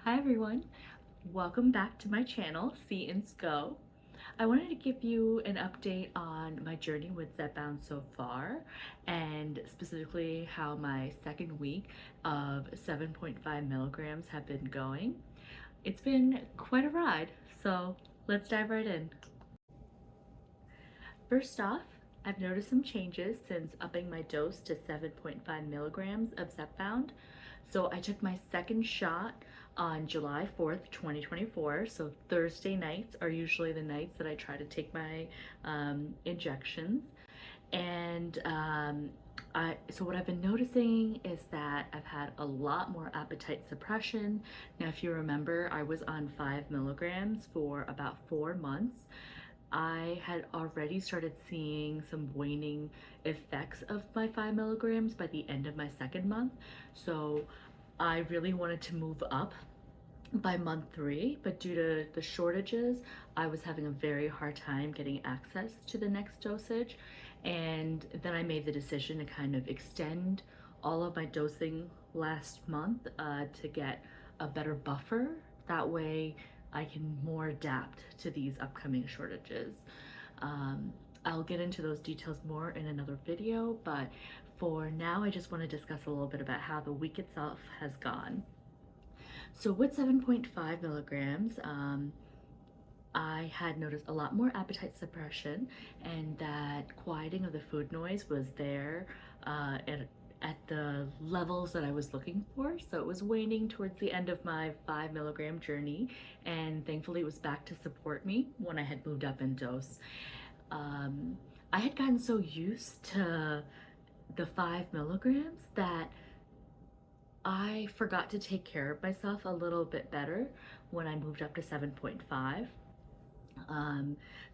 Hi everyone, welcome back to my channel, See and Go. I wanted to give you an update on my journey with Zepbound so far, and specifically how my second week of 7.5 milligrams have been going. It's been quite a ride, so let's dive right in. First off, I've noticed some changes since upping my dose to 7.5 milligrams of Zepbound. So I took my second shot on July 4th, 2024. So Thursday nights are usually the nights that I try to take my injections. And so what I've been noticing is that I've had a lot more appetite suppression. Now, if you remember, I was on 5 milligrams for about 4 months. I had already started seeing some waning effects of my 5 milligrams by the end of my second month. So I really wanted to move up by month 3, but due to the shortages, I was having a very hard time getting access to the next dosage. And then I made the decision to kind of extend all of my dosing last month to get a better buffer. That way I can more adapt to these upcoming shortages. I'll get into those details more in another video, but for now I just want to discuss a little bit about how the week itself has gone. So with 7.5 milligrams, I had noticed a lot more appetite suppression, and that quieting of the food noise was there at the levels that I was looking for. So it was waning towards the end of my 5 milligram journey, and thankfully it was back to support me when I had moved up in dose. I had gotten so used to the 5 milligrams that I forgot to take care of myself a little bit better when I moved up to 7.5.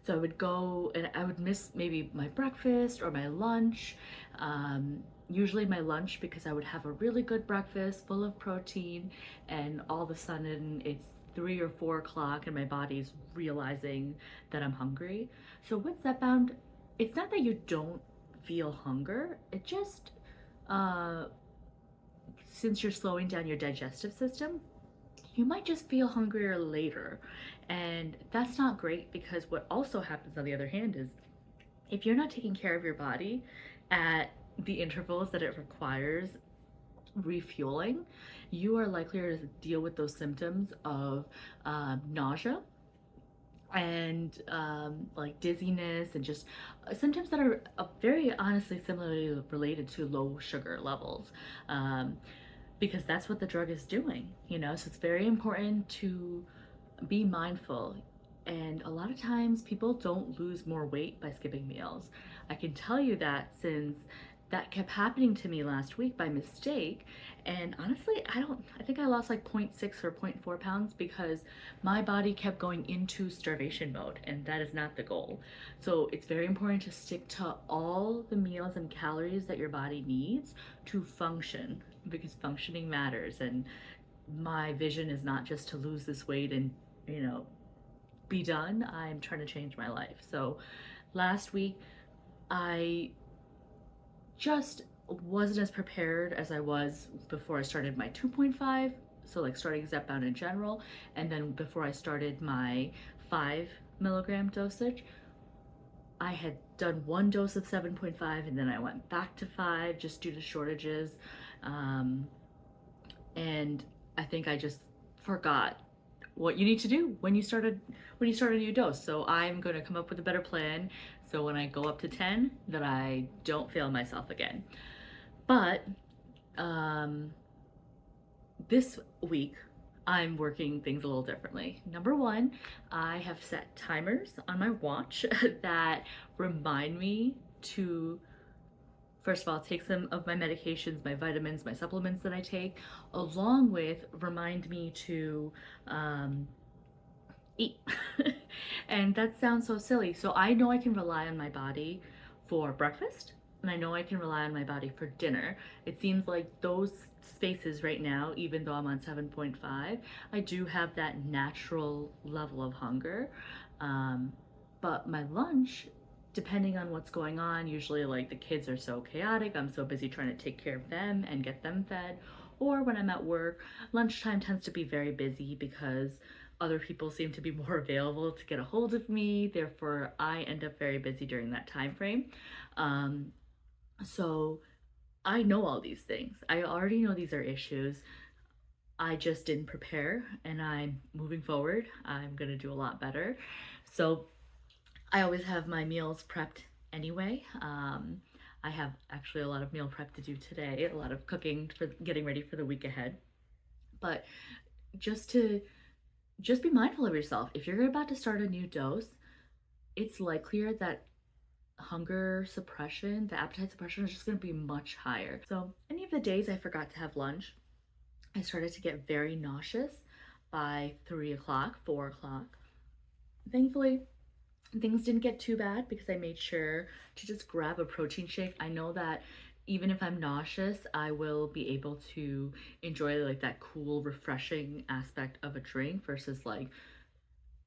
So I would go and I would miss maybe my breakfast or my lunch. Usually my lunch, because I would have a really good breakfast full of protein, and all of a sudden it's 3 or 4 o'clock and my body's realizing that I'm hungry. So with Zepbound, it's not that you don't feel hunger, it just since you're slowing down your digestive system, you might just feel hungrier later. And that's not great, because what also happens on the other hand is if you're not taking care of your body at the intervals that it requires refueling, you are likelier to deal with those symptoms of nausea and like dizziness, and just symptoms that are very honestly similarly related to low sugar levels. Because that's what the drug is doing, you know? So it's very important to be mindful. And a lot of times people don't lose more weight by skipping meals. I can tell you that since that kept happening to me last week by mistake. And honestly, I think I lost like 0.6 or 0.4 pounds because my body kept going into starvation mode, and that is not the goal. So it's very important to stick to all the meals and calories that your body needs to function, because functioning matters. And my vision is not just to lose this weight and, you know, be done. I'm trying to change my life. So last week, I just wasn't as prepared as I was before I started my 2.5. So like starting Zepbound in general, and then before I started my 5 milligram dosage, I had done one dose of 7.5 and then I went back to 5 just due to shortages. And I think I just forgot what you need to do when you start a new dose. So I'm going to come up with a better plan, so when I go up to 10, that I don't fail myself again. But this week I'm working things a little differently. Number one, I have set timers on my watch that remind me to, first of all, take some of my medications, my vitamins, my supplements that I take, along with remind me to eat. And that sounds so silly. So I know I can rely on my body for breakfast, and I know I can rely on my body for dinner. It seems like those spaces right now, even though I'm on 7.5, I do have that natural level of hunger. But my lunch, depending on what's going on, usually like the kids are so chaotic, I'm so busy trying to take care of them and get them fed, or when I'm at work, lunchtime tends to be very busy because other people seem to be more available to get a hold of me. Therefore, I end up very busy during that time frame. Um, so I know all these things. I already know these are issues. I just didn't prepare, and I'm moving forward. I'm going to do a lot better. So I always have my meals prepped anyway. I have actually a lot of meal prep to do today, a lot of cooking for getting ready for the week ahead. But just to just be mindful of yourself. If you're about to start a new dose, it's likelier that hunger suppression, the appetite suppression is just going to be much higher. So, any of the days I forgot to have lunch, I started to get very nauseous by 3 o'clock, 4 o'clock. Thankfully, things didn't get too bad because I made sure to just grab a protein shake. I know that even if I'm nauseous, I will be able to enjoy like that cool, refreshing aspect of a drink versus like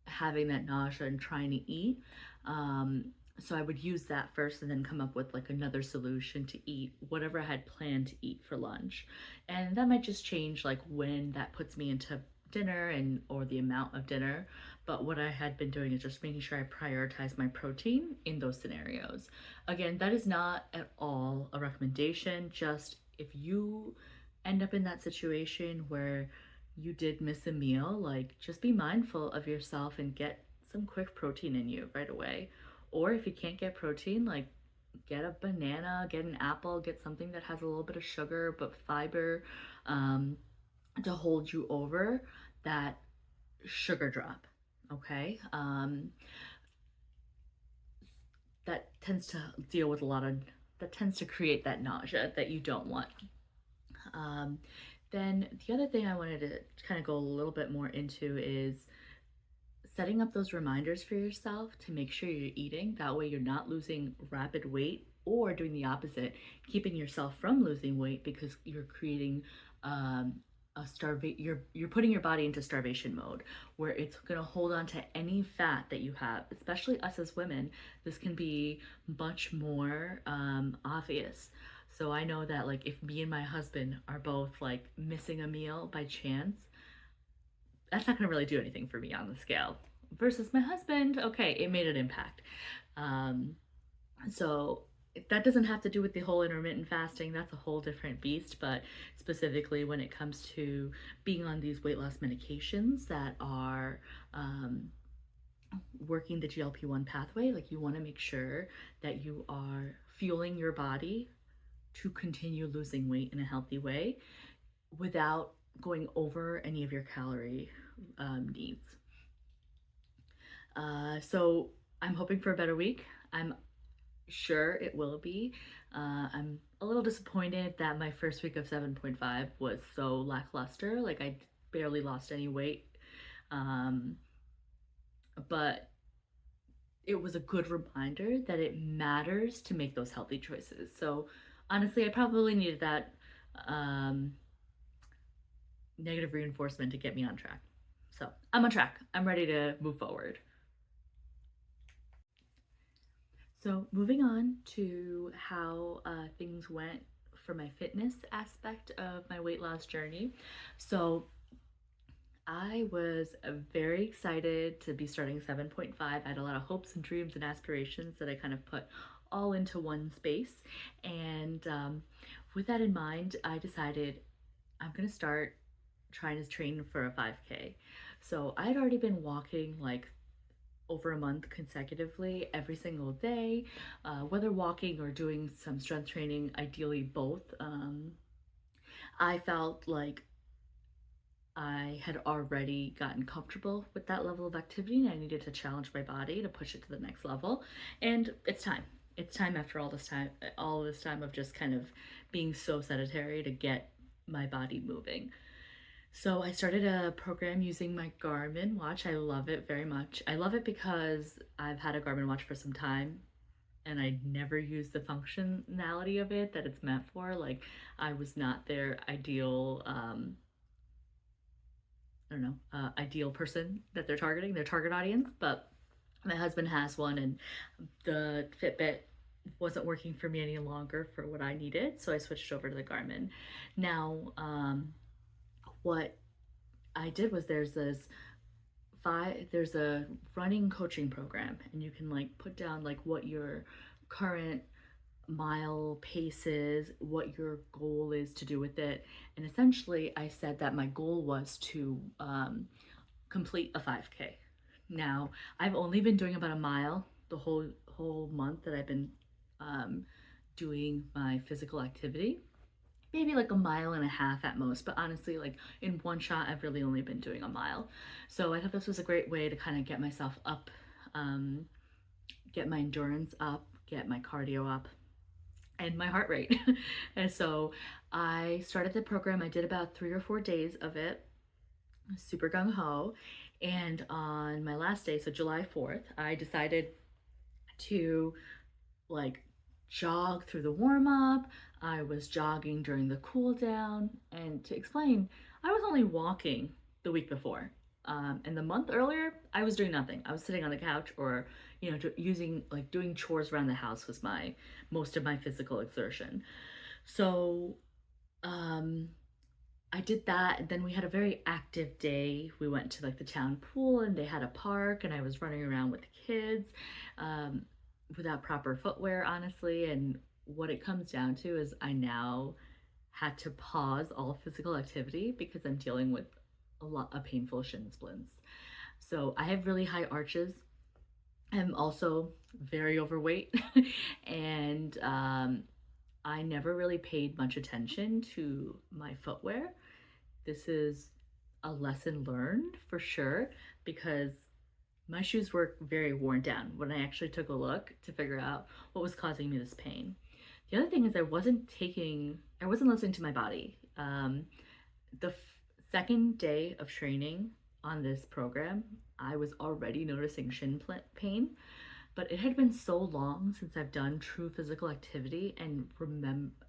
having that nausea and trying to eat. So I would use that first and then come up with like another solution to eat whatever I had planned to eat for lunch. And that might just change like when that puts me into dinner and or the amount of dinner. But what I had been doing is just making sure I prioritize my protein in those scenarios. Again, that is not at all a recommendation. Just if you end up in that situation where you did miss a meal, like just be mindful of yourself and get some quick protein in you right away. Or if you can't get protein, like get a banana, get an apple, get something that has a little bit of sugar but fiber um, to hold you over that sugar drop. Okay. That tends to deal with a lot of, that tends to create that nausea that you don't want. Um, then the other thing I wanted to kind of go a little bit more into is setting up those reminders for yourself to make sure you're eating. That way you're not losing rapid weight or doing the opposite, keeping yourself from losing weight because you're creating um, you're putting your body into starvation mode where it's going to hold on to any fat that you have. Especially us as women, this can be much more obvious. So I know that like if me and my husband are both like missing a meal by chance, that's not going to really do anything for me on the scale. Versus my husband, okay, it made an impact. Um, so that doesn't have to do with the whole intermittent fasting. That's a whole different beast. But specifically when it comes to being on these weight loss medications that are working the GLP-1 pathway, like you want to make sure that you are fueling your body to continue losing weight in a healthy way without going over any of your calorie needs. So I'm hoping for a better week. I'm sure it will be. I'm a little disappointed that my first week of 7.5 was so lackluster. Like I barely lost any weight. But it was a good reminder that it matters to make those healthy choices. So honestly, I probably needed that negative reinforcement to get me on track. So I'm on track. I'm ready to move forward. So moving on to how things went for my fitness aspect of my weight loss journey. So I was very excited to be starting 7.5. I had a lot of hopes and dreams and aspirations that I kind of put all into one space. And with that in mind, I decided I'm going to start trying to train for a 5K. So I had already been walking like over a month consecutively every single day, whether walking or doing some strength training, ideally both. I felt like I had already gotten comfortable with that level of activity and I needed to challenge my body to push it to the next level. And it's time. It's time after all this time of just kind of being so sedentary to get my body moving. So I started a program using my Garmin watch. I love it very much. I love it because I've had a Garmin watch for some time and I never used the functionality of it that it's meant for. Like I was not their ideal ideal person that they're targeting, their target audience. But my husband has one, and the Fitbit wasn't working for me any longer for what I needed, so I switched over to the Garmin. Now, what I did was there's a running coaching program, and you can like put down like what your current mile pace is, what your goal is to do with it. And essentially I said that my goal was to complete a 5K. Now, I've only been doing about a mile the whole month that I've been um, doing my physical activity. Maybe like a mile and a half at most, but honestly, like in one shot, I've really only been doing a mile. So I thought this was a great way to kind of get myself up, um, get my endurance up, get my cardio up, and my heart rate. And so I started the program. I did about 3 or 4 days of it, super gung ho. And on my last day, so July 4th, I decided to like jog through the warm up. I was jogging during the cool down. And to explain, I was only walking the week before. And the month earlier, I was doing nothing. I was sitting on the couch or, using like doing chores around the house was most of my physical exertion. So, um, I did that, and then we had a very active day. We went to like the town pool, and they had a park, and I was running around with the kids um, without proper footwear, honestly. And what it comes down to is I now had to pause all physical activity because I'm dealing with a lot of painful shin splints. So I have really high arches. I'm also very overweight, and I never really paid much attention to my footwear. This is a lesson learned for sure because my shoes were very worn down when I actually took a look to figure out what was causing me this pain. The other thing is I wasn't listening to my body. The second day of training on this program, I was already noticing pain, but it had been so long since I've done true physical activity and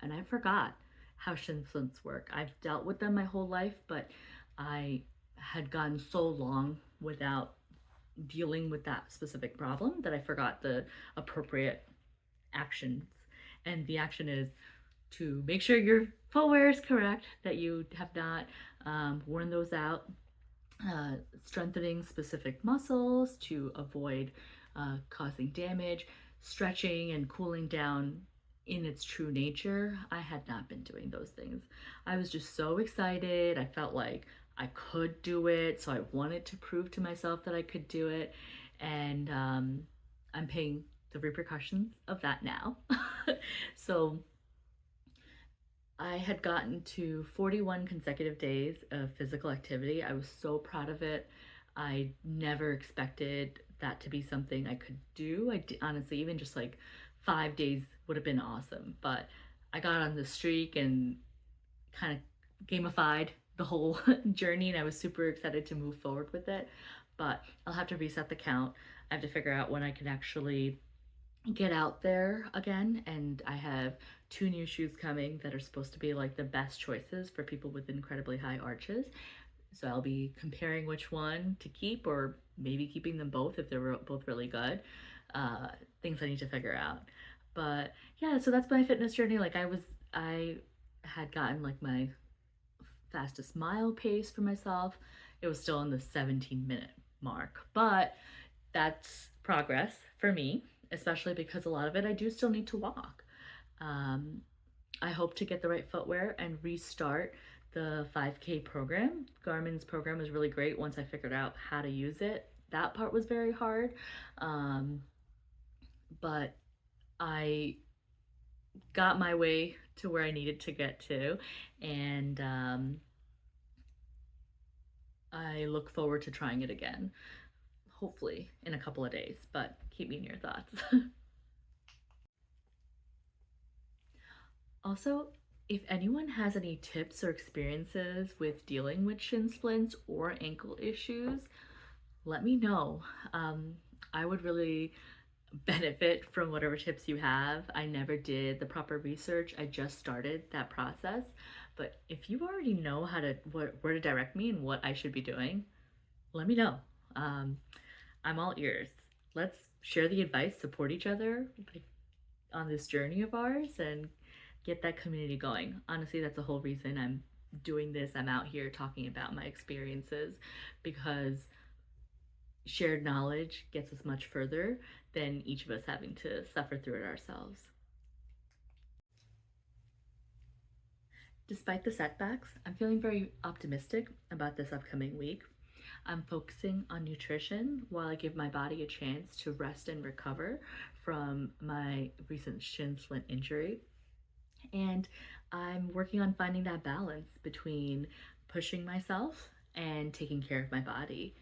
I forgot how shin splints work. I've dealt with them my whole life, but I had gone so long without dealing with that specific problem that I forgot the appropriate actions. And the action is to make sure your footwear is correct, that you have not worn those out, strengthening specific muscles to avoid causing damage, stretching and cooling down in its true nature. I had not been doing those things. I was just so excited. I felt like I could do it. So I wanted to prove to myself that I could do it. And I'm paying the repercussions of that now. So I had gotten to 41 consecutive days of physical activity. I was so proud of it. I never expected that to be something I could do. Honestly, even just like 5 days would have been awesome. But I got on the streak and kind of gamified the whole journey, and I was super excited to move forward with it. But I'll have to reset the count. I have to figure out when I can actually get out there again, and I have 2 new shoes coming that are supposed to be like the best choices for people with incredibly high arches. So I'll be comparing which one to keep, or maybe keeping them both if they're both really good. uh Things I need to figure out. But yeah, so that's my fitness journey. I had gotten like my fastest mile pace for myself. It was still in the 17-minute mark, but that's progress for me, especially because a lot of it I do still need to walk. Um, I hope to get the right footwear and restart the 5K program. Garmin's program was really great once I figured out how to use it. That part was very hard, um, but I got my way to where I needed to get to, and I look forward to trying it again, hopefully in a couple of days, but keep me in your thoughts. Also, if anyone has any tips or experiences with dealing with shin splints or ankle issues, let me know. I would really benefit from whatever tips you have. I never did the proper research. I just started that process. But if you already know where to direct me and what I should be doing, let me know. Um, I'm all ears. Let's share the advice, support each other. Like, on this journey of ours and get that community going. Honestly, that's the whole reason I'm doing this. I'm out here talking about my experiences because shared knowledge gets us much further than each of us having to suffer through it ourselves. Despite the setbacks, I'm feeling very optimistic about this upcoming week. I'm focusing on nutrition while I give my body a chance to rest and recover from my recent shin splint injury. And I'm working on finding that balance between pushing myself and taking care of my body.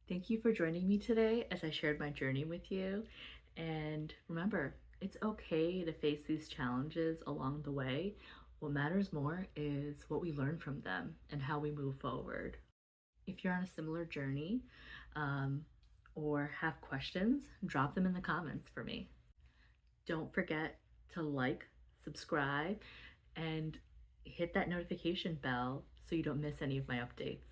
Thank you for joining me today as I shared my journey with you. And remember, it's okay to face these challenges along the way. What matters more is what we learn from them and how we move forward. If you're on a similar journey um, or have questions, drop them in the comments for me. Don't forget to like, subscribe, and hit that notification bell so you don't miss any of my updates.